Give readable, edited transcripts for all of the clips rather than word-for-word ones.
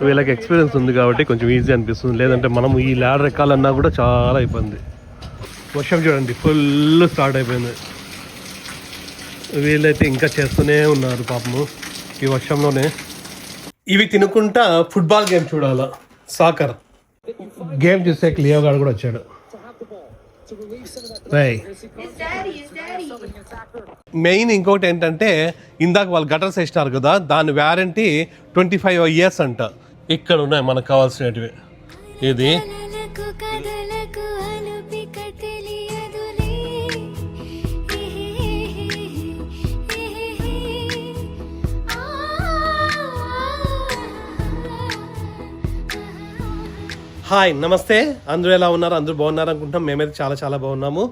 వీళ్ళకి ఎక్స్పీరియన్స్ ఉంది కాబట్టి కొంచెం ఈజీ అనిపిస్తుంది, లేదంటే మనం ఈ ల్యాడర్ ఎక్కాలన్నా కూడా చాలా ఇబ్బంది. వర్షం చూడండి ఫుల్ స్టార్ట్ అయిపోయింది. వీళ్ళైతే ఇంకా చేస్తూనే ఉన్నారు పాపము ఈ వర్షంలోనే. ఇవి తినుకుంటా ఫుట్బాల్ గేమ్ చూడాలా, సాకర్ గేమ్ చూస్తే లియో గారు కూడా వచ్చాడు. మెయిన్ ఇంకోటి ఏంటంటే ఇందాక వాళ్ళు గటర్స్ వేసినారు కదా, దాని వ్యారంటీ 25 years అంట. ఇక్కడ ఉన్నాయి మనకు కావాల్సినవి. ఇది హాయ్ నమస్తే, అందరూ ఎలా ఉన్నారు? అందరూ బాగున్నారు అనుకుంటున్నాం. మేమైతే చాలా చాలా బాగున్నాము.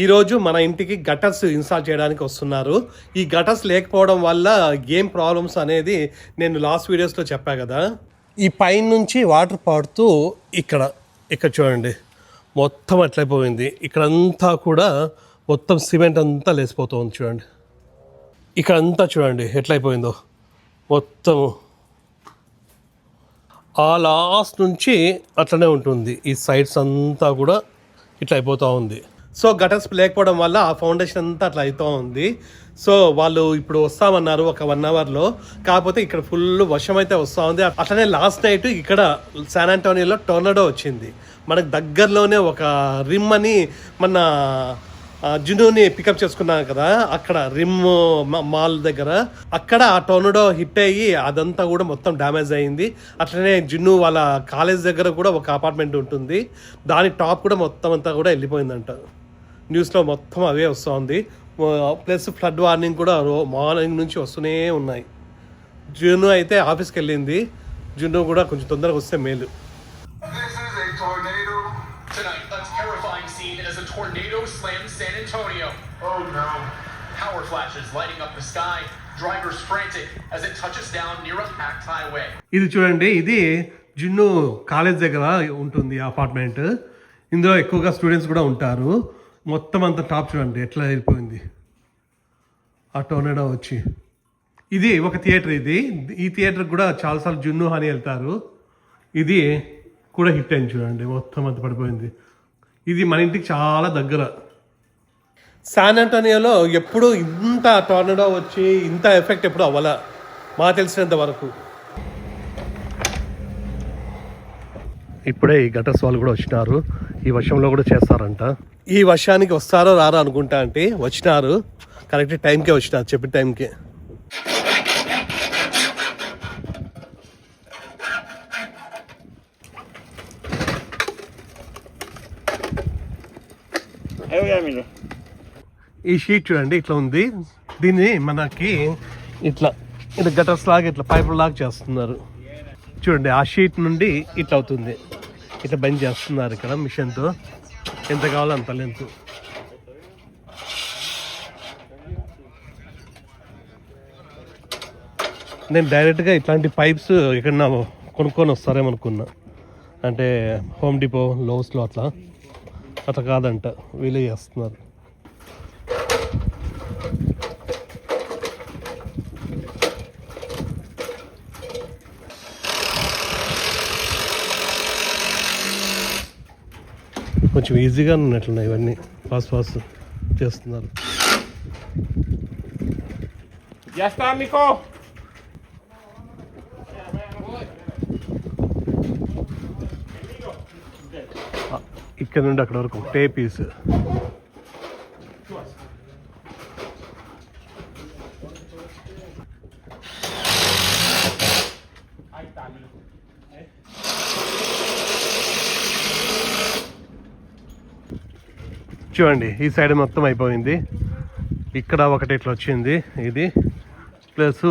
ఈరోజు మన ఇంటికి గటర్స్ ఇన్స్టాల్ చేయడానికి వస్తున్నారు. ఈ గటర్స్ లేకపోవడం వల్ల గేమ్ ప్రాబ్లమ్స్ అనేది నేను లాస్ట్ వీడియోస్లో చెప్పా కదా. ఈ పైన నుంచి వాటర్ పాడుతూ ఇక్కడ చూడండి మొత్తం అట్లయిపోయింది. ఇక్కడంతా కూడా మొత్తం సిమెంట్ అంతా లేసిపోతుంది చూడండి. ఇక్కడంతా చూడండి ఎట్లయిపోయిందో మొత్తం. ఆ లాస్ట్ నుంచి అట్లనే ఉంటుంది. ఈ సైడ్స్ అంతా కూడా ఇట్లా అయిపోతూ ఉంది. సో గటర్స్ లేకపోవడం వల్ల ఆ ఫౌండేషన్ అంతా అట్లా అవుతూ ఉంది. సో వాళ్ళు ఇప్పుడు వస్తామన్నారు ఒక 1 hourలో. కాకపోతే ఇక్కడ ఫుల్ వర్షం అయితే వస్తూ ఉంది. అట్లనే లాస్ట్ నైట్ ఇక్కడ శాన్ ఆంటోనియోలో టోర్నడో వచ్చింది. మనకు దగ్గరలోనే ఒక రిమ్ అని మన జునూని పికప్ చేసుకున్నాం కదా, అక్కడ రిమ్ మాల్ దగ్గర, అక్కడ ఆ టోర్నడో హిట్ అయ్యి అదంతా కూడా మొత్తం డ్యామేజ్ అయ్యింది. అట్లనే జున్ను వాళ్ళ కాలేజ్ దగ్గర కూడా ఒక అపార్ట్మెంట్ ఉంటుంది, దాని టాప్ కూడా మొత్తం అంతా కూడా వెళ్ళిపోయిందంట. న్యూస్లో మొత్తం అవే వస్తుంది. ప్లస్ ఫ్లడ్ వార్నింగ్ కూడా మార్నింగ్ నుంచి వస్తూనే ఉన్నాయి. జున్ను అయితే ఆఫీస్కి వెళ్ళింది. జున్ను కూడా కొంచెం తొందరగా వస్తే మేలు. Tonight, a terrifying scene as a tornado slams San Antonio. Oh no. Power flashes lighting up the sky. Drivers frantic as it touches down near a packed highway. ఇది చూడండి, ఇది జున్ను కాలేజ్ దగ్గర ఉంటుంది అపార్ట్మెంట్. ఇందులో ఎక్కువగా స్టూడెంట్స్ కూడా ఉంటారు. మొత్తం అంతా టాప్ చూడండి ఎట్లా వెళ్ళిపోయింది ఆ టోర్నడో వచ్చి. ఇది ఒక థియేటర్. ఈ థియేటర్ కూడా చాలాసార్లు జున్ను అని వెళ్తారు. ఇది కూడా హిట్ అయింది చూడండి, మొత్తం అంత పడిపోయింది. ఇది మన ఇంటికి చాలా దగ్గర. శాన్ ఆంటోనియోలో ఎప్పుడు ఇంత టోర్నడో వచ్చి ఇంత ఎఫెక్ట్ ఎప్పుడు అవ్వాల మాకు తెలిసినంత వరకు. ఇప్పుడే ఈ గటర్స్ వాళ్ళు కూడా వచ్చినారు. ఈ వర్షంలో కూడా చేస్తారంట. ఈ వర్షానికి వస్తారో రారో అనుకుంటా అంటే వచ్చినారు. కరెక్ట్ టైంకే వచ్చినారు, చెప్పిన టైంకే. ఈ షీట్ చూడండి ఇట్లా ఉంది. దీన్ని మనకి ఇట్లా గటర్స్ లాగా ఇట్లా పైపులు లాగా చేస్తున్నారు చూడండి. ఆ షీట్ నుండి ఇట్లా అవుతుంది. ఇట్లా బంద్ చేస్తున్నారు ఇక్కడ మిషన్తో. ఎంత కావాలో అంత లెంత్. నేను డైరెక్ట్గా ఇట్లాంటి పైప్స్ ఎక్కడన్నా కొనుక్కొని వస్తారేమనుకున్నా, అంటే హోమ్ డిపో, లోస్లో అట్లా కాదంట, వీలే చేస్తున్నారు. కొంచెం ఈజీగా ఉన్నట్లున్నాయి ఇవన్నీ. ఫాస్ట్ చేస్తున్నారు. ఇక్కడ నుండి అక్కడ వరకు ఒకటే పీస్. చూడండి ఈ సైడ్ మొత్తం అయిపోయింది. ఇక్కడ ఒకటి ఇట్లా వచ్చింది ఇది, ప్లస్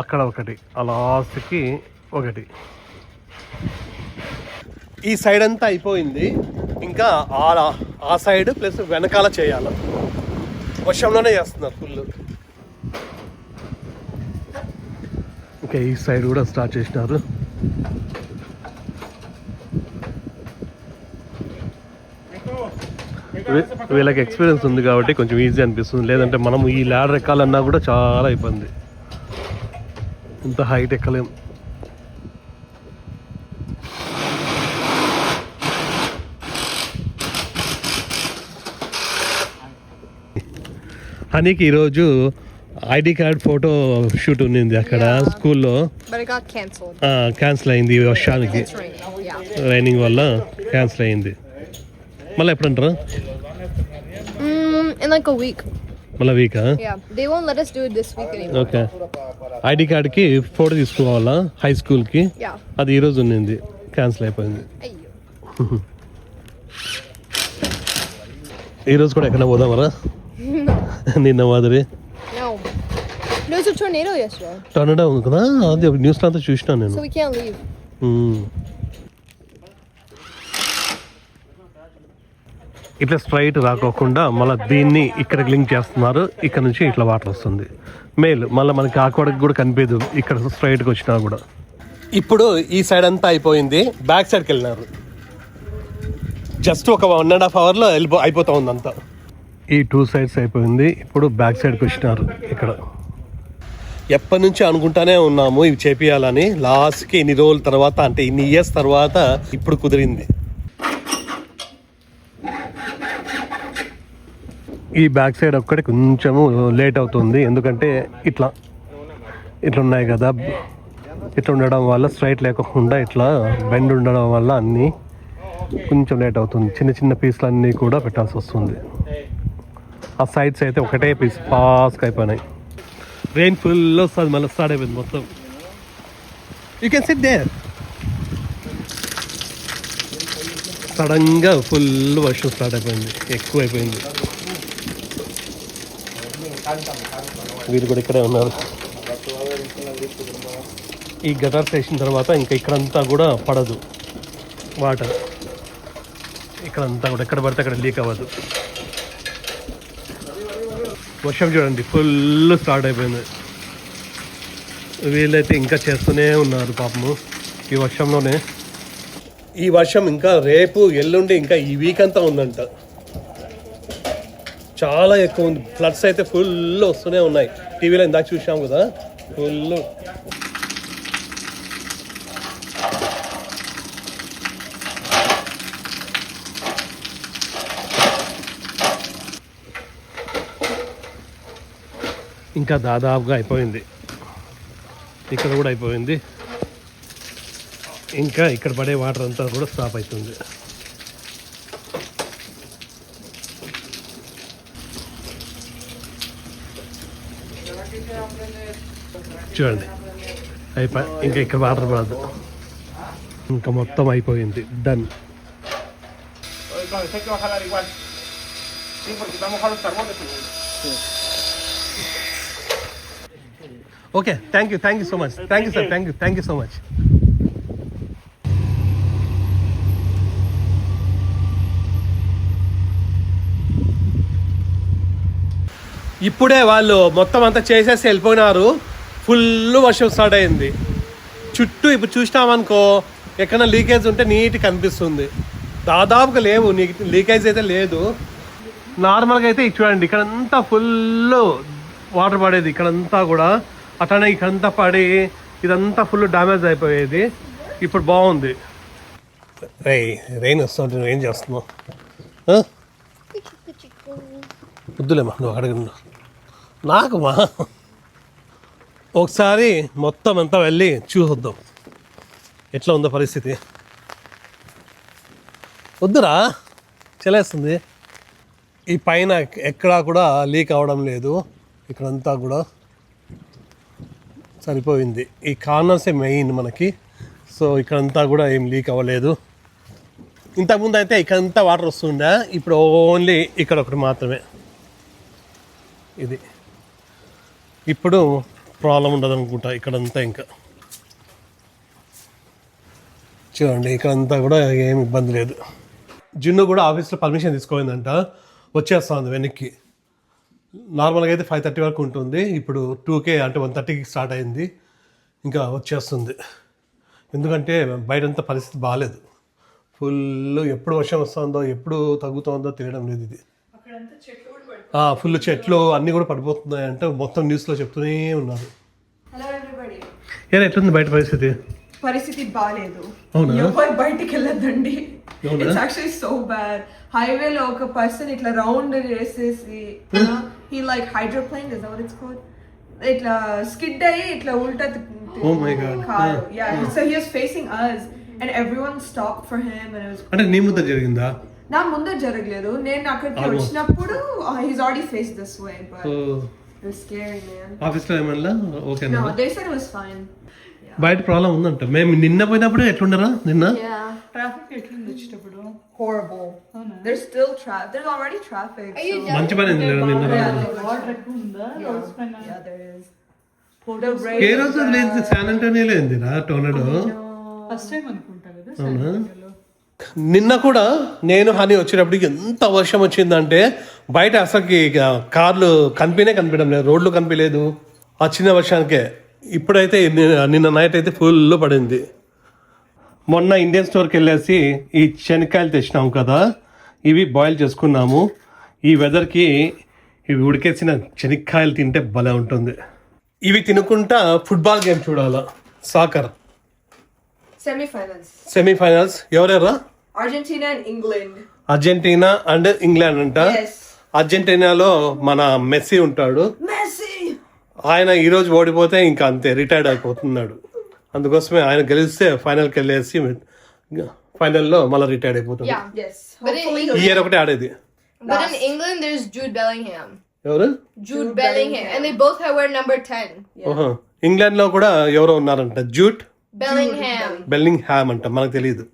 అక్కడ ఒకటి, ఆ లాస్ట్కి ఒకటి. ఈ సైడ్ అంతా అయిపోయింది. ఇంకా ఆ సైడ్ ప్లస్ వెనకాల చేయాలి. వర్షంలోనే చేస్తున్నారు ఫుల్. ఇంకా ఈ సైడ్ కూడా స్టార్ట్ చేసినారు. వీళ్ళకి ఎక్స్పీరియన్స్ ఉంది కాబట్టి కొంచెం ఈజీ అనిపిస్తుంది, లేదంటే మనం ఈ ల్యాడర్ ఎక్కాలన్నా కూడా చాలా ఇబ్బంది. ఇంత హైట్ ఎక్కలేం. హనీకి ఈరోజు ఐడి కార్డ్ ఫోటో షూట్ ఉన్నింది అక్కడ స్కూల్లో. But it got cancelled. Cancel అయింది ఈ వర్షానికి, It's raining. Yeah. రైనింగ్ వల్ల క్యాన్సిల్ అయింది. మళ్ళీ ఎప్పుడంటారా? In like a week. మళ్ళీ వీకా? Yeah. They won't let us do it this week anymore. Okay. ID కార్డ్కి ఫోటో తీసుకోవాలా హై స్కూల్కి, Yeah. అది ఈరోజు ఉన్నింది, క్యాన్సిల్ అయిపోయింది. Ayyo. ఈరోజు కూడా ఎక్కడ పోదామరా? నిన్న మాదిరి No. There was a tornado yesterday. టొర్నడో ఉంది కదా, అది న్యూస్లో అంతా చూసినాను నేను. So we can't leave. ఇట్లా స్ట్రైట్ రాకోకుండా మళ్ళీ దీన్ని ఇక్కడికి లింక్ చేస్తున్నారు. ఇక్కడ నుంచి ఇట్లా వాటర్ వస్తుంది. మేల్ మళ్ళీ మనకి ఆకువాడికి కూడా కనిపించదు ఇక్కడ స్ట్రైట్కి వచ్చినా కూడా. ఇప్పుడు ఈ సైడ్ అంతా అయిపోయింది, బ్యాక్ సైడ్కి వెళ్ళినారు. జస్ట్ ఒక 1.5 అవర్లో అయిపోతా ఉంది అంతా. ఈ 2 sides అయిపోయింది, ఇప్పుడు బ్యాక్ సైడ్కి వచ్చినారు. ఇక్కడ ఎప్పటి నుంచి అనుకుంటానే ఉన్నాము ఇవి చేపియాలని, లాస్ట్కి ఇన్ని రోజుల తర్వాత, అంటే ఇన్ని ఇయర్స్ తర్వాత ఇప్పుడు కుదిరింది. ఈ బ్యాక్ సైడ్ ఒక్కటి కొంచెము లేట్ అవుతుంది, ఎందుకంటే ఇట్లా ఉన్నాయి కదా, ఇట్లా ఉండడం వల్ల స్ట్రైట్ లేకుండా ఇట్లా బెండ్ ఉండడం వల్ల అన్నీ కొంచెం లేట్ అవుతుంది. చిన్న చిన్న పీసులు అన్నీ కూడా పెట్టాల్సి వస్తుంది. ఆ సైడ్స్ అయితే ఒకటే పీస్ ఫాస్ట్గా అయిపోయినాయి. రెయిన్ ఫుల్ వస్తుంది, మళ్ళీ స్టార్ట్ అయిపోయింది మొత్తం. You can sit there. సడన్గా ఫుల్ వర్షం స్టార్ట్ అయిపోయింది, ఎక్కువ అయిపోయింది. వీరు కూడా ఇక్కడే ఉన్నారు. ఈ గటర్ వేసిన తర్వాత ఇంకా ఇక్కడంతా కూడా పడదు వాటర్, ఇక్కడంతా కూడా ఎక్కడ పడితే అక్కడ లీక్ అవ్వదు. వర్షం చూడండి ఫుల్ స్టార్ట్ అయిపోయింది. వీళ్ళైతే ఇంకా చేస్తూనే ఉన్నారు పాపము ఈ వర్షంలోనే. ఈ వర్షం ఇంకా రేపు ఎల్లుండి ఇంకా ఈ వీక్ అంతా ఉందంట. చాలా ఎక్కువ ఉంది. ఫ్లడ్స్ అయితే ఫుల్ వస్తూనే ఉన్నాయి. టీవీలో ఇందాక చూసాం కదా, ఫుల్. ఇంకా దాదాపుగా అయిపోయింది, ఇక్కడ కూడా అయిపోయింది. ఇంకా ఇక్కడ పడే వాటర్ అంతా కూడా స్టాప్ అవుతుంది. చూడండి ఇంకా ఇక్కడ వాటర్ పడదు, ఇంకా మొత్తం అయిపోయింది, done. Okay, thank you so much. Thank you sir, thank you so much. ఇప్పుడే వాళ్ళు మొత్తం అంతా చేసేసి వెళ్ళిపోయినారు. ఫుల్ వర్షం స్టార్ట్ అయింది. చుట్టూ ఇప్పుడు చూసినామనుకో ఎక్కడైనా లీకేజ్ ఉంటే నీట్గా కనిపిస్తుంది. దాదాపుగా లేవు, లీకేజ్ అయితే లేదు. నార్మల్గా అయితే చూడండి ఇక్కడంతా ఫుల్ వాటర్ పడేది, ఇక్కడంతా కూడా అట్లనే ఇక్కడంతా పడి ఇదంతా ఫుల్ డ్యామేజ్ అయిపోయేది. ఇప్పుడు బాగుంది. రెయిన్ వస్తుంటే ఏం చేస్తున్నావు? వద్దులేమా, నువ్వు అడగను నాకు మా. ఒకసారి మొత్తం అంతా వెళ్ళి చూసొద్దాం ఎట్లా ఉందో పరిస్థితి. వద్దురా, చలేస్తుంది. ఈ పైన ఎక్కడా కూడా లీక్ అవ్వడం లేదు, ఇక్కడంతా కూడా సరిపోయింది. ఈ కార్నర్సే మెయిన్ మనకి. సో ఇక్కడంతా కూడా ఏం లీక్ అవ్వలేదు. ఇంతకుముందు అయితే ఇక్కడంతా వాటర్ వస్తుండే, ఇప్పుడు ఓన్లీ ఇక్కడ ఒకటి మాత్రమే. ఇది ఇప్పుడు ప్రాబ్లం ఉండదు అనుకుంటా ఇక్కడంతా. ఇంకా చూడండి ఇక్కడంతా కూడా ఏం ఇబ్బంది లేదు. జిన్ను కూడా ఆఫీస్లో పర్మిషన్ తీసుకోయిందంట, వచ్చేస్తుంది వెనక్కి. నార్మల్గా అయితే 5:30 వరకు ఉంటుంది, ఇప్పుడు 2K అంటే 1:30కి స్టార్ట్ అయింది. ఇంకా వచ్చేస్తుంది, ఎందుకంటే బయటంతా పరిస్థితి బాగాలేదు. ఫుల్ ఎప్పుడు వర్షం వస్తుందో ఎప్పుడు తగ్గుతుందో తెలియడం లేదు. ఇది ఫుల్ చెట్లు అన్నీ కూడా పడిపోతున్నాయి అంటే మొత్తం న్యూస్లో చెప్తూనే ఉన్నారు. Hello everybody. ఎట్లుంది బయట పరిస్థితి బాగాలేదు, ఎవరు బయటికి వెళ్ళొద్దండి. It's actually so bad. హైవేలో ఒక పర్సన్ ఇట్లా రౌండ్ చేసేసి he like hydroplaned, is that what it's called? Itla skid ayi itla ulta Oh my God. car. Yeah, so he was facing us and everyone stopped for him and it was అంటే నీ ముందర జరిగిందా? నా ముందర జరగలేదు నేను అక్కడికి Almost. వచ్చినప్పుడు he's already faced this way but it was scary man. ఆఫీస్లో ఏమన్నా ఓకేనా? No, they said it was fine. బయట ప్రాబ్లం ఉందంట. మేము నిన్న పోయినప్పుడు ఎట్లుండరా నిన్న? Yeah. ట్రాఫిక్ ఎట్లుంది వచ్చేటప్పుడు? Horrible. There's still traffic. There's already traffic. Are you so- done? మంచి పని అయింది లేదా నిన్న రోజు? వాటర్ ఎక్కువ ఉందా రోడ్స్ పైన? Yeah, there is. ఏ రోజు లేదు శాన్ అంటోనియోలో ఏందిరా టోర్నడో? ఫస్ట్ టైం అనుకుంటా కదా అవునా? నిన్న కూడా నేను హనీ వచ్చేటప్పటికి ఎంత వర్షం వచ్చిందంటే బయట అసలుకి కార్లు కనిపించడం లేదు, రోడ్లు కనిపించలేదు ఆ చిన్న వర్షానికే. ఇప్పుడైతే నిన్న నైట్ అయితే ఫుల్ పడింది. మొన్న ఇండియన్ స్టోర్కి వెళ్ళేసి ఈ శనక్కాయలు తెచ్చినాము కదా, ఇవి బాయిల్ చేసుకున్నాము. ఈ వెదర్కి ఇవి ఉడికేసిన శనక్కాయలు తింటే భలే ఉంటుంది. ఇవి తినుకుంటా ఫుట్బాల్ గేమ్ చూడాలా, సాకర్ Semi-finals. సెమీఫైనల్స్. ఎవరెవరా? Argentina and England. Argentina and England అంట. Yes. అర్జెంటీనాలో మన మెస్సీ ఉంటాడు. Messi. ఆయన ఈరోజు ఓడిపోతే ఇంకా అంతే, రిటైర్డ్ అయిపోతున్నాడు. అందుకోసమే ఆయన గెలిస్తే ఫైనల్కి వెళ్ళేసి ఫైనల్లో మళ్ళీ రిటైర్డ్ అయిపోతుంది. Yeah. Yes. But in Hopefully. ఈ England, ఇయర్ ఒకటి ఆడేది. but in England, there's Jude Bellingham. ఎవరు? Jude Bellingham, and they both wear number 10. ఓహో. ఇంగ్లాండ్ లో కూడా ఎవరో ఉన్నారంట, జూట్ Bellingham. బెల్లింగ్ హ్యామ్ అంట. మనకు తెలియదు.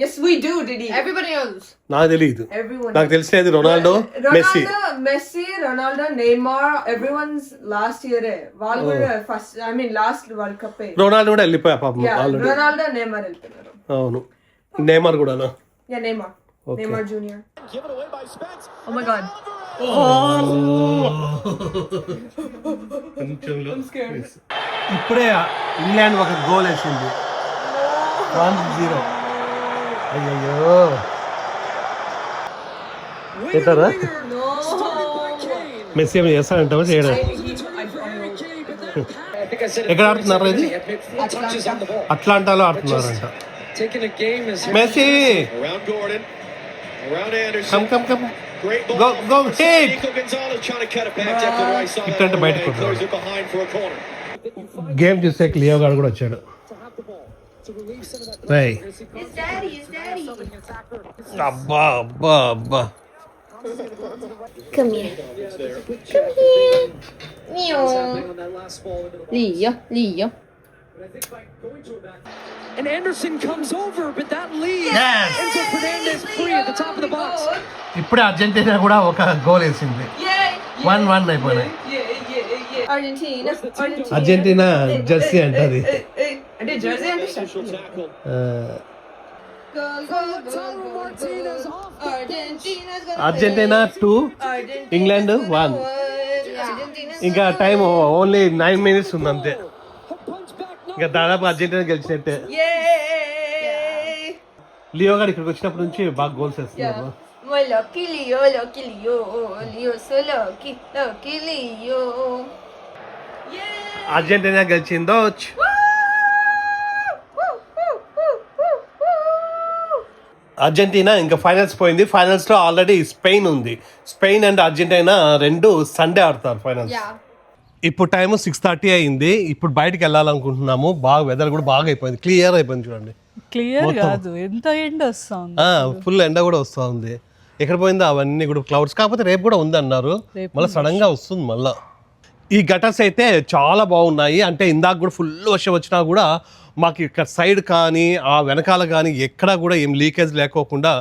Yes, we do, Didi. Everybody knows. నాకు తెలియదు. Everyone. నాకు తెలిసేది Ronaldo, Messi. Messi, Ronaldo, Neymar, everyone's last year. వాళ్ళు కూడా first, I mean last World Cup. Ronaldo కూడా వెళ్ళిపోయా పాపం Yeah, ఆల్రెడీ. Ronaldo, Neymar వెళ్తున్నారు. అవును. నేమర్ కూడానా? Yeah, Neymar. Okay. Neymar Jr. Given away by Spence. Oh my God. ఇప్పుడే England ఒక గోల్ వేసింది. 1-0. అయ్యయ్యో. చేస్తారా? మెస్సీ ఏమైనా చేస్తాడంటావా? చేయడం. ఎక్కడ ఆడుతున్నారు ఇది? అట్లాంటాలో ఆడుతున్నారంట. Messi Around Gordon. Around Anderson. Come come come Great Go, ball. go, hit! Nico Gonzalez trying to cut it back. Jeff the right saw that Ittante one bayatiki away. kottaru. Clears it behind for a corner. Game చూసే Leo గారు కూడా వచ్చాడు. రేయ్. His daddy. అబ్బా అబ్బా అబ్బా. Come here. Come here. Meow. Leo. And Anderson comes over, but that lead. Yes. Enzo Fernandez free at the top of the box. ఇప్పుడే Argentina కూడా ఒక గోల్ వేసింది. 1-1 అయిపోయినాయి. Argentina. అర్జెంటీనా జెర్సీ అంటది. అంటే జెర్సీ అంటే Initial tackle. Argentina 2, England 1. ఇంకా time only 9 minutes ఉంది అంతే. ఇంకా దాదాపు అర్జెంటీనా గెలిచినట్టే. లియో గారు ఇక్కడికి వచ్చినప్పటి నుంచి బాగా గోల్స్ వేస్తున్నారు. Lucky Leo. Leo so lucky Leo. Argentina గెలిచిందో. అర్జెంటీనా ఇంకా ఫైనల్స్ పోయింది. ఫైనల్స్ లో ఆల్రెడీ స్పెయిన్ ఉంది. స్పెయిన్ అండ్ అర్జెంటీనా రెండు సండే ఆడతారు ఫైనల్స్. Yeah. ఇప్పుడు టైం 6:30 అయింది. ఇప్పుడు బయటికి వెళ్ళాలనుకుంటున్నాము. బాగా వెదర్ కూడా బాగా అయిపోయింది, క్లియర్ అయిపోయింది చూడండి. క్లియర్ కాదు, ఎంత ఎండ వస్తుంది. ఫుల్ ఎండ కూడా వస్తూ ఉంది. ఎక్కడ పోయిందో అవన్నీ కూడా క్లౌడ్స్. కాకపోతే రేపు కూడా ఉంది అన్నారు, మళ్ళీ సడన్ గా వస్తుంది మళ్ళా. ఈ గటర్స్ అయితే చాలా బాగున్నాయి. అంటే ఇందాక కూడా ఫుల్ వర్షం వచ్చినా కూడా మాకు ఇక్కడ సైడ్ కానీ ఆ వెనకాల కానీ ఎక్కడా కూడా ఏం లీకేజ్ లేకోకుండా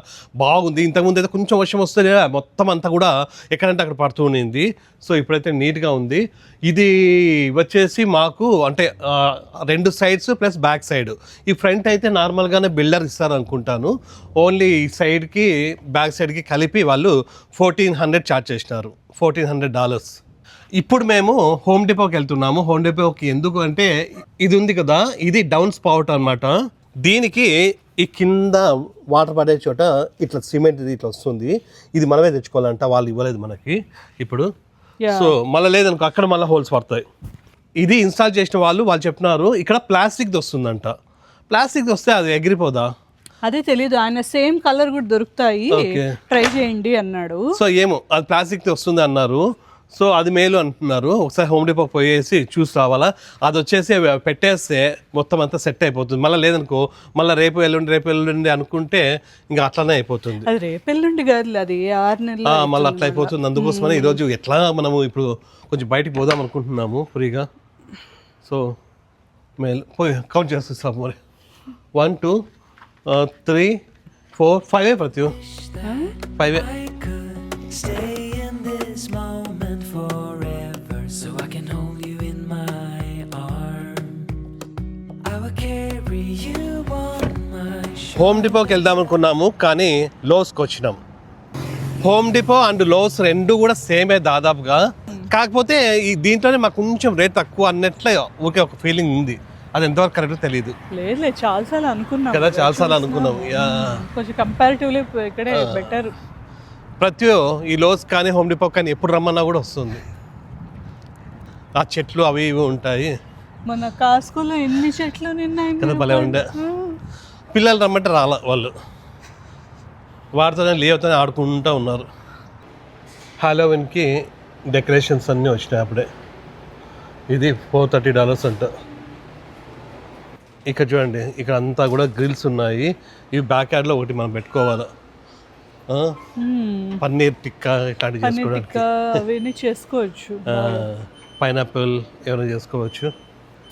బాగుంది. ఇంతకుముందు అయితే కొంచెం వర్షం వస్తే మొత్తం అంతా కూడా ఎక్కడంటే అక్కడ పడుతూ ఉండింది. సో ఇప్పుడైతే నీట్గా ఉంది. ఇది వచ్చేసి మాకు అంటే 2 sides ప్లస్ బ్యాక్ సైడ్. ఈ ఫ్రంట్ అయితే నార్మల్గానే బిల్డర్ ఇస్తారనుకుంటాను. ఓన్లీ ఈ సైడ్కి బ్యాక్ సైడ్కి కలిపి వాళ్ళు $1,400 ఛార్జ్ చేసినారు, $1,400. ఇప్పుడు మేము హోమ్ డిపోకి వెళ్తున్నాము. హోమ్ డిపోకి ఎందుకు అంటే ఇది ఉంది కదా, ఇది డౌన్ స్పౌట్ అనమాట. దీనికి ఈ కింద వాటర్ పడే చోట ఇట్లా సిమెంట్ ఇది ఇట్లా వస్తుంది. ఇది మనమే తెచ్చుకోవాలంట, వాళ్ళు ఇవ్వలేదు మనకి ఇప్పుడు. సో మళ్ళీ లేదనుకో అక్కడ మళ్ళీ హోల్స్ పడతాయి. ఇది ఇన్స్టాల్ చేసిన వాళ్ళు చెప్తున్నారు ఇక్కడ ప్లాస్టిక్ది వస్తుందంట. ప్లాస్టిక్ది వస్తే అది ఎగిరిపోదా? అదే తెలీదు. ఆయన సేమ్ కలర్ కూడా దొరుకుతాయి, Okay. ట్రై చేయండి అన్నాడు. సో ఏమో అది ప్లాస్టిక్ది వస్తుంది అన్నారు. సో అది మేలు అంటున్నారు. ఒకసారి హోమ్ డిపో పోయేసి చూసి రావాలా. అది వచ్చేసి పెట్టేస్తే మొత్తం అంతా సెట్ అయిపోతుంది. మళ్ళీ లేదనుకో మళ్ళీ రేపు ఎల్లుండి అనుకుంటే ఇంకా అట్లానే అయిపోతుంది. అది రేపు ఎల్లుండి కాదు, అది 6 నెలలు మళ్ళీ అట్లా అయిపోతుంది. అందుకోసమని ఈరోజు ఎట్లా మనము ఇప్పుడు కొంచెం బయటికి పోదాం అనుకుంటున్నాము ఫ్రీగా. సో మేలు పోయి కౌంట్ చేస్తాం మరి 1 2 3 4 5 ప్రతి 5. Stay in this moment forever, so I can hold you in my arms. I will carry you on my shoulder. Home డిపోకి వెళ్దాం అనుకున్నాము కానీ లోస్కి వచ్చినాం. హోమ్ డిపో అండ్ లోస్ రెండు కూడా సేమే దాదాపుగా. కాకపోతే ఈ దీంట్లోనే మాకు కొంచెం రేట్ తక్కువ అన్నట్లే ఓకే ఒక ఫీలింగ్ ఉంది. అది ఎంతవరకు కరెక్ట్ తెలియదు లేదు, చాలాసార్లు అనుకున్నాం కదా, చాలాసార్లు అనుకున్నాము. కొంచెం కంపారిటివ్లీ ఇక్కడే బెటర్. ప్రతి ఈ లోస్ కానీ హోమ్ డిపో కానీ ఎప్పుడు రమ్మన్నా కూడా వస్తుంది. ఆ చెట్లు అవి ఇవి ఉంటాయి. మన కాస్కోలో ఎన్ని చెట్లు నిన్నాయి కదా, భలే ఉండే. పిల్లలు రమ్మంటే రాలా, వాళ్ళు వాటితోనే లీవ్తోనే ఆడుకుంటూ ఉన్నారు. హాలోవిన్కి డెకరేషన్స్ అన్నీ వచ్చినాయి అప్పుడే. ఇది $430 అంట. ఇక్కడ చూడండి, ఇక్కడ అంతా కూడా గ్రిల్స్ ఉన్నాయి. ఇవి బ్యాక్ యార్డ్లో ఒకటి మనం పెట్టుకోవాలి. పన్నీర్ టిక్కా ఇట్లాంటివి చేసుకోవడానికి అవన్నీ చేసుకోవచ్చు. పైనాపిల్ ఏమైనా చేసుకోవచ్చు.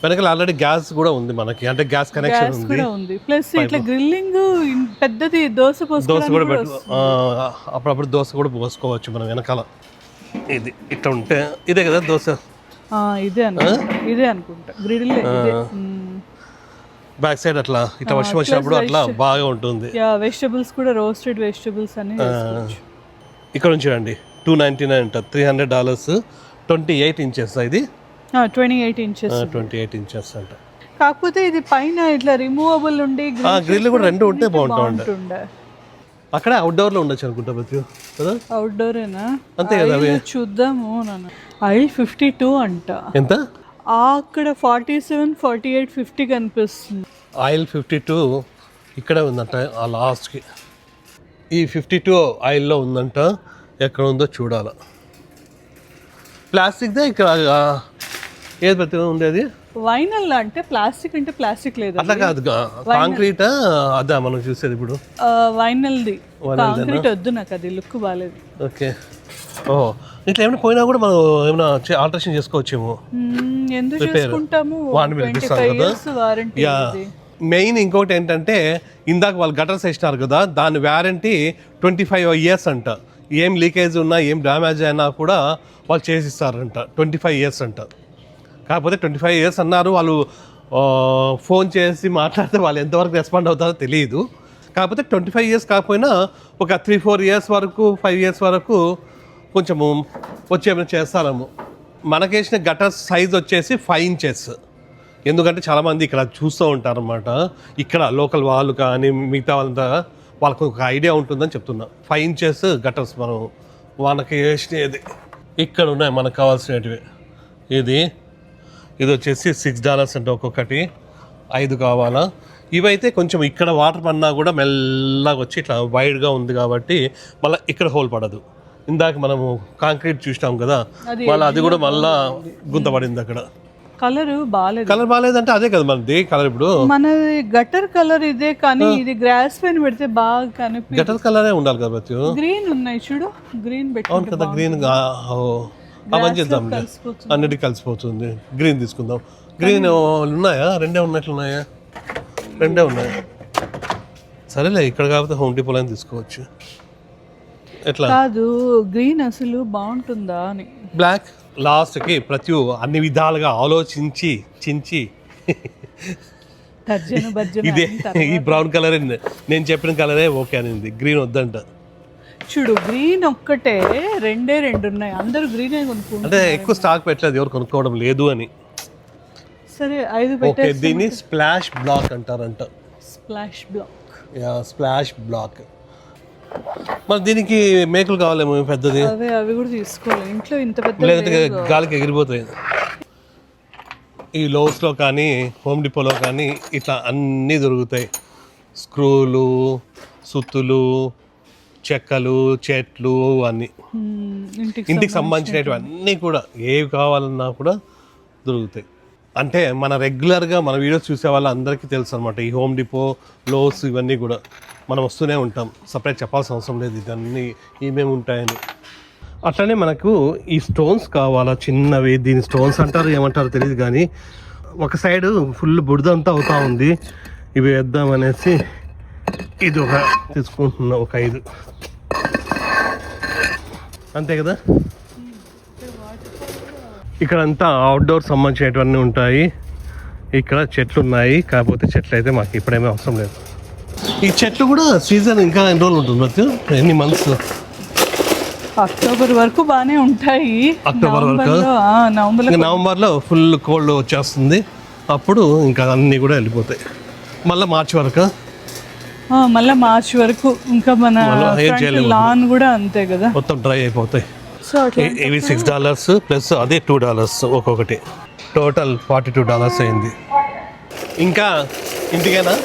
వెనకాల ఆల్రెడీ గ్యాస్ కూడా ఉంది మనకి, అంటే గ్యాస్ కనెక్షన్ ఉంది. ప్లస్ ఇట్లా గ్రిల్లింగ్ పెద్దది దోశ కూడా పెట్టు, అప్పుడప్పుడు దోశ కూడా పోసుకోవచ్చు మనం వెనకాల. ఇది ఇట్లా ఉంటే ఇదే కదా దోశ, ఇదే అనుకుంటా గ్రిల్. బ్యాక్ సైడ్ అట్లా ఇట్లా వర్షం వచ్చినప్పుడు అట్లా బాగా ఉంటుంది. వెజిటబుల్స్ కూడా రోస్టెడ్ వెజిటబుల్స్ అన్ని చేసుకోవచ్చు. ఇక్కడ నుంచి చూడండి $299 అంట. $300 28 ఇంచెస్. ఇది 28 ఇంచెస్ 28 ఇంచెస్ అంట. కాకపోతే ఇది పైన ఇట్లా రిమూవబుల్ ఉండి గ్రిల్ కూడా రెండు ఉంటే బాగుంటుండే. అక్కడ అవుట్డోర్ లో ఉండొచ్చు అనుకుంటా కదా. అవుట్డోరేనా? అంతే కదా. చూద్దాము. ఆయిల్ 52 అంట. ఎంత? అక్కడ 47, 48, 50 కనిపిస్తుంది. ఆయిల్ 52 ఇక్కడే ఉందంట ఆ లాస్ట్కి. ఈ 52 ఆయిల్లో ఉందంట. ఎక్కడ ఉందో చూడాల. ప్లాస్టిక్దే ఇక్కడ ఏది ప్రతి ఉండేది. వైనల్ అంటే ప్లాస్టిక్ అంటే ప్లాస్టిక్ లేదు, అట్లా కాదు, కాంక్రీట్ అదా మనం చూసేది ఇప్పుడు. వైనల్ది. కాంక్రీట్ వద్దు నాకు, అది లుక్ బాగాలేదు. ఓకే. ఓహో, ఇట్లా ఏమైనా పోయినా కూడా మనం ఏమైనా ఆల్టరేషన్ చేసుకోవచ్చేమో. ఎందుకు చేసుకుంటాము, 25 years వారంటీ. మెయిన్ ఇంకోటి ఏంటంటే ఇందాక వాళ్ళు గటర్స్ వేసినారు కదా, దాని వ్యారంటీ 25 years అంట. ఏం లీకేజ్ ఉన్నా ఏం డ్యామేజ్ అయినా కూడా వాళ్ళు చేసిస్తారంట. 25 years అంట. కాకపోతే 25 years అన్నారు. వాళ్ళు ఫోన్ చేసి మాట్లాడితే వాళ్ళు ఎంతవరకు రెస్పాండ్ అవుతారో తెలియదు. కాకపోతే 25 years కాకపోయినా ఒక 3-4 years వరకు 5 years వరకు కొంచెము వచ్చేమైనా చేస్తారేమో. మనకేసిన గటర్ సైజ్ వచ్చేసి 5 inches. ఎందుకంటే చాలామంది ఇక్కడ చూస్తూ ఉంటారన్నమాట. ఇక్కడ లోకల్ వాళ్ళు కానీ మిగతా వాళ్ళంతా వాళ్ళకు ఒక ఐడియా ఉంటుందని చెప్తున్నా. 5 inches గటర్స్ మనం మనకి వేసినది ఇక్కడ ఉన్నాయి మనకు కావాల్సినవి. ఇది వచ్చేసి $6 అంటే ఒక్కొక్కటి 5 కావాలా. ఇవైతే కొంచెం ఇక్కడ వాటర్ పడినా కూడా మెల్లగా వచ్చి ఇట్లా వైడ్గా ఉంది కాబట్టి మళ్ళీ ఇక్కడ హోల్ పడదు. ఇందాక మనము కాంక్రీట్ చూసినాం కదా, మళ్ళీ అది కూడా మళ్ళా గుంత పడింది అక్కడ. కలర్ బాగాలేదు. కలర్ బాగాలేదంటే అదే కదా మనది కలర్. ఇప్పుడు మనది గటర్ కలర్ ఇదే, కానీ ఇది గ్రాస్ పైన పెడితే బాగా కనిపి. గటర్ కలరే ఉండాలి కదా. గ్రీన్ ఉన్నాయి చూడు, గ్రీన్ పెట్టి. అవును కదా, గ్రీన్. అవన్నీ చేద్దాం, అన్నిటికీ కలిసిపోతుంది. గ్రీన్ తీసుకుందాం. గ్రీన్ ఉన్నాయా? రెండే ఉన్నట్లున్నాయా? రెండే ఉన్నాయి. సరేలే, ఇక్కడ కాకపోతే హోమ్ డిపోలో తీసుకోవచ్చు. ఎట్లా కాదు, గ్రీన్ అసలు బాగుంటుందా అని. బ్లాక్ లాస్ట్కి ప్రతి అన్ని విధాలుగా ఆలోచించి చించి ఇదే ఈ బ్రౌన్ కలర్ నేను చెప్పిన కలరే ఓకే అనింది. గ్రీన్ వద్దంట. చూడు, గ్రీన్ ఒక్కటే రెండే ఉన్నాయి. అందరూ గ్రీన్ కొనుక్కుంటారు. అంటే ఎక్కువ స్టాక్ పెట్టలేదు, ఎవరు కొనుక్కోవడం లేదు అని. సరే 5 ఓకే. పెట్టేసి. దీన్ని స్ప్లాష్ బ్లాక్ అంటారంట. Splash block. Splash block. మరి దీనికి మేకులు కావాలేమో పెద్దది. అవి కూడా తీసుకోవాలి ఇంట్లో, ఇంత పెద్ద. లేదంటే గాలికి ఎగిరిపోతాయి. ఈ లోస్లో కానీ హోమ్ డిపోలో కానీ ఇట్లా అన్నీ దొరుకుతాయి. స్క్రూలు, సుత్తులు, చెక్కలు, చెట్లు అన్నీ ఇంటికి సంబంధించినవి అన్నీ కూడా ఏవి కావాలన్నా కూడా దొరుకుతాయి. అంటే మన రెగ్యులర్గా మన వీడియోస్ చూసే వాళ్ళందరికీ తెలుసు అనమాట. ఈ హోమ్ డిపో, లోస్ ఇవన్నీ కూడా మనం వస్తూనే ఉంటాం. సపరేట్ చెప్పాల్సిన అవసరం లేదు ఇవన్నీ ఏమేమి ఉంటాయని. అట్లనే మనకు ఈ స్టోన్స్ కావాలా చిన్నవి, దీని స్టోన్స్ అంటారు ఏమంటారో తెలియదు కానీ ఒక సైడు ఫుల్ బురదంతా అవుతా ఉంది. ఇవి వేద్దామనేసి ఇది ఒక తీసుకుంటున్నా, ఒక 5 అంతే కదా. ఇక్కడంతా అవుట్డోర్ సంబంధించినవన్నీ ఉంటాయి. ఇక్కడ చెట్లు ఉన్నాయి, కాకపోతే చెట్లు అయితే మాకు ఇప్పుడేమీ అవసరం లేదు. ఈ చెట్లు కూడా సీజన్ ఇంకా ఎన్ని రోజులు ఉంటుంది, ఎన్ని మంత్స్? అక్టోబర్ వరకు బాగానే ఉంటాయి. అక్టోబర్ వరకు, నవంబర్లో ఫుల్ కోల్డ్ వచ్చేస్తుంది. అప్పుడు ఇంకా అన్నీ కూడా వెళ్ళిపోతాయి. మళ్ళీ మార్చి వరకు మళ్ళీ మార్చ్ వరకు ఇంకా మన లాన్ కూడా అంతే కదా, మొత్తం డ్రై అయిపోతాయి. సో ఇవి $6 ప్లస్ అదే $2 ఒక్కొక్కటి, టోటల్ $42 అయింది. ఇంకా ఇంటికేనా?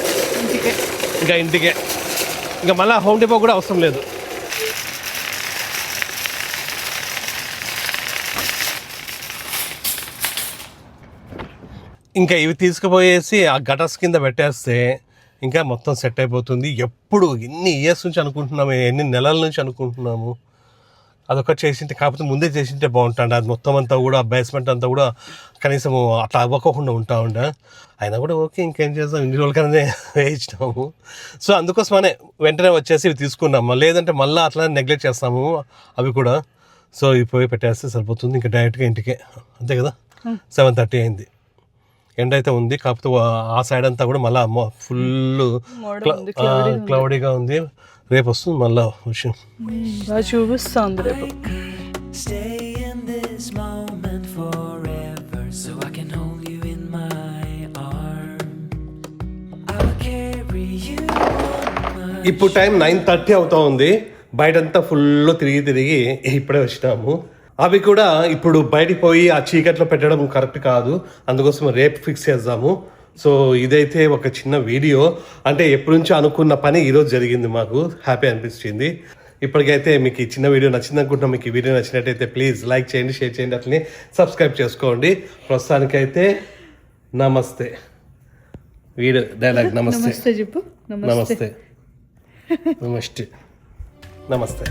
ఇంకా ఇంటికే, ఇంకా మళ్ళీ హోమ్ డిపో కూడా అవసరం లేదు. ఇంకా ఇవి తీసుకుపోయేసి ఆ గటర్స్ కింద పెట్టేస్తే ఇంకా మొత్తం సెట్ అయిపోతుంది. ఎప్పుడు ఎన్ని ఇయర్స్ నుంచి అనుకుంటున్నాము, ఎన్ని నెలల నుంచి అనుకుంటున్నాము అదొకటి చేసింటే, కాకపోతే ముందే చేసింటే బాగుంటుంది. అది మొత్తం అంతా కూడా బేస్మెంట్ అంతా కూడా కనీసం అట్లా అవ్వకోకుండా ఉంటా ఉండే. అయినా కూడా ఓకే, ఇంకేం చేద్దాం, ఇన్ని రోజులకనే వేయించినాము. సో అందుకోసమనే వెంటనే వచ్చేసి ఇవి తీసుకున్నాము. లేదంటే మళ్ళీ అట్లా నెగ్లెక్ట్ చేస్తాము అవి కూడా. సో ఇవి పోయి పెట్టేస్తే సరిపోతుంది. ఇంకా డైరెక్ట్గా ఇంటికే, అంతే కదా. 7:30 అయింది. ఎండ అయితే ఉంది, కాకపోతే ఆ సైడ్ అంతా కూడా మళ్ళీ ఫుల్ క్లౌడీగా ఉంది. రేపు వస్తుంది మళ్ళీ విషయం చూపిస్తుంది రేపు. Stay in this moment forever, so I can hold you in my arms. I will carry you on my. ఇప్పుడు టైం 9:30 అవుతా ఉంది. బయటంతా ఫుల్ తిరిగి ఇప్పుడే వచ్చినాము. అవి కూడా ఇప్పుడు బయటికి పోయి ఆ చీకట్లో పెట్టడం కరెక్ట్ కాదు, అందుకోసం రేపు ఫిక్స్ చేద్దాము. సో ఇదైతే ఒక చిన్న వీడియో, అంటే ఎప్పటి నుంచో అనుకున్న పని ఈరోజు జరిగింది. మాకు హ్యాపీ అనిపించింది. ఇప్పటికైతే మీకు ఈ చిన్న వీడియో నచ్చింది అనుకుంటున్నాం. మీకు ఈ వీడియో నచ్చినట్టయితే ప్లీజ్ లైక్ చేయండి, షేర్ చేయండి, అట్లనే సబ్స్క్రైబ్ చేసుకోండి. ప్రస్తుతానికైతే నమస్తే. వీడియో డైలాగ్ నమస్తే చెప్పు. నమస్తే నమస్తే నమస్తే.